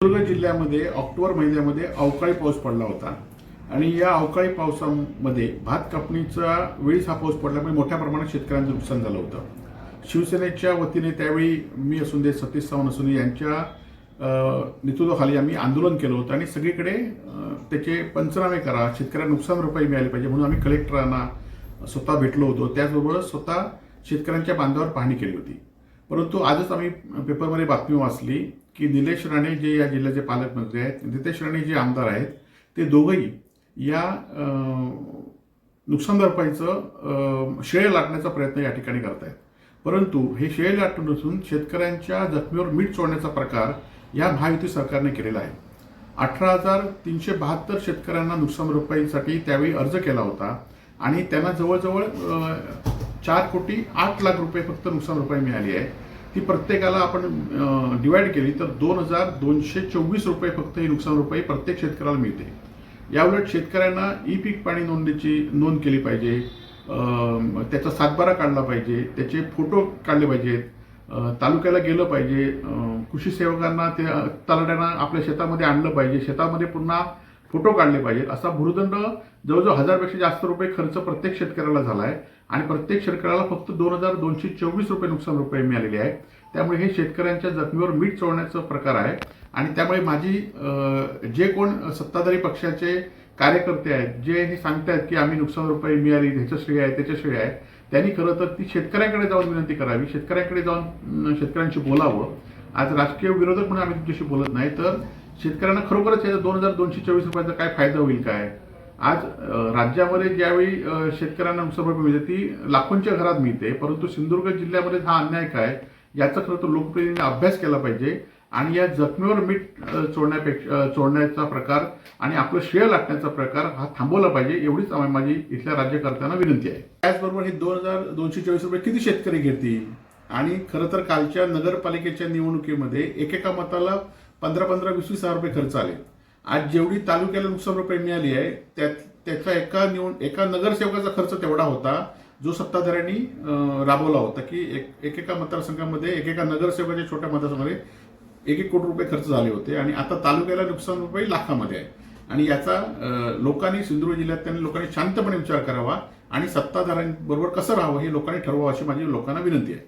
सिंधुदुर्ग जिल्ह्यामध्ये ऑक्टोबर महिन्यामध्ये अवकाळी पाऊस पडला होता आणि या अवकाळी पावसामध्ये भात कापणीचा वेळीच हा पाऊस पडल्यामुळे मोठ्या प्रमाणात शेतकऱ्यांचं नुकसान झालं होतं। शिवसेनेच्या वतीने त्यावेळी मी असून दे सतीश सावंत असून यांच्या नेतृत्वाखाली आम्ही आंदोलन केलं होतं आणि सगळीकडे त्याचे पंचनामे करा, शेतकऱ्यांना नुकसान भरपाई मिळाली पाहिजे म्हणून आम्ही कलेक्टरांना स्वतः भेटलो होतो। त्याचबरोबर स्वतः शेतकऱ्यांच्या बांधावर पाहणी केली होती। परंतु आजच आम्ही पेपरमध्ये बातमी वाचली की निलेश राणे जे या जिल्ह्याचे पालकमंत्री आहेत, नितेश राणे जे आमदार आहेत, ते दोघंही या नुकसान भरपाईचं श्रेय लाटण्याचा प्रयत्न या ठिकाणी करत आहेत। परंतु हे श्रेय लाटून नसून शेतकऱ्यांच्या जखमीवर मीठ चोळण्याचा प्रकार या महायुती सरकारने केलेला आहे। 18,372 शेतकऱ्यांना नुकसान भरपाईसाठी त्यावेळी अर्ज केला होता आणि त्यांना जवळजवळ 4,08,00,000 रुपये फक्त नुकसान भरपाई मिळाली आहे। ती प्रत्येकाला आपण डिवाइड केली तर 2,224 रुपये फक्त ही नुकसान भरपाई प्रत्येक शेतकऱ्याला मिळते। याउलट शेतकऱ्यांना ई पीक पाणी नोंदणीची नोंद केली पाहिजे, त्याचा सातबारा काढला पाहिजे, त्याचे फोटो काढले पाहिजेत, तालुक्याला गेलं पाहिजे, कृषी सेवकांना ते तलाट्यांना आपल्या शेतामध्ये आणलं पाहिजे, शेतामध्ये पुन्हा फोटो काढले पाहिजेत। असा भूर्दंड जवळजवळ 1,000 पेक्षा जास्त रुपये खर्च प्रत्येक शेतकऱ्याला झाला आहे आणि प्रत्येक शेतकऱ्याला फक्त 2,224 रुपये नुकसान भरपाई मिळालेली आहे। त्यामुळे हे शेतकऱ्यांच्या जखमीवर मीठ चोळण्याचा प्रकार आहे आणि त्यामुळे माझी जे कोण सत्ताधारी पक्षाचे कार्यकर्ते आहेत, जे हे सांगतायत की आम्ही नुकसान भरपाई मिळाली ह्याचं श्रेय आहे त्याचं श्रेय आहे, त्यांनी खरं तर ती शेतकऱ्यांकडे जाऊन विनंती करावी, शेतकऱ्यांकडे जाऊन शेतकऱ्यांशी बोलावं। आज राजकीय विरोधक म्हणून आम्ही तुमच्याशी बोलत नाही, तर शेतकऱ्यांना खरोखरच याचा 2,224 रुपयाचा काय फायदा होईल काय? आज राज्यामध्ये ज्यावेळी शेतकऱ्यांना नुकसान भरपाई मिळते ती लाखोंच्या घरात मिळते, परंतु सिंधुदुर्ग जिल्ह्यामध्ये हा अन्याय काय याचा खरं तर लोकप्रतिनिधींनी अभ्यास केला पाहिजे आणि या जखमीवर मीठ चोळण्याचा प्रकार आणि आपलं श्रेय लाटण्याचा प्रकार हा थांबवला पाहिजे, एवढीच माझी इथल्या राज्यकर्त्यांना विनंती आहे। त्याचबरोबर हे 2,224 रुपये किती शेतकरी घेतील? आणि खरं तर कालच्या नगरपालिकेच्या निवडणुकीमध्ये एकेका मताला 15,15, 20,000 रुपये खर्च आले। आज जेवढी तालुक्याला नुकसान भरपाई मिळाली आहे त्याचा एका नगरसेवकाचा खर्च तेवढा होता जो सत्ताधाऱ्यांनी राबवला होता की एकेका मतदारसंघामध्ये एकेका नगरसेवकाच्या छोट्या मतदारसंघामध्ये 1-1 कोटी रुपये खर्च झाले होते आणि आता तालुक्याला नुकसान भरपाई लाखामध्ये आहे। आणि याचा लोकांनी सिंधुदुर्ग जिल्ह्यात लोकांनी शांतपणे विचार करावा आणि सत्ताधाऱ्यांबरोबर कसं राहावं हे लोकांनी ठरवावं अशी माझी लोकांना विनंती आहे।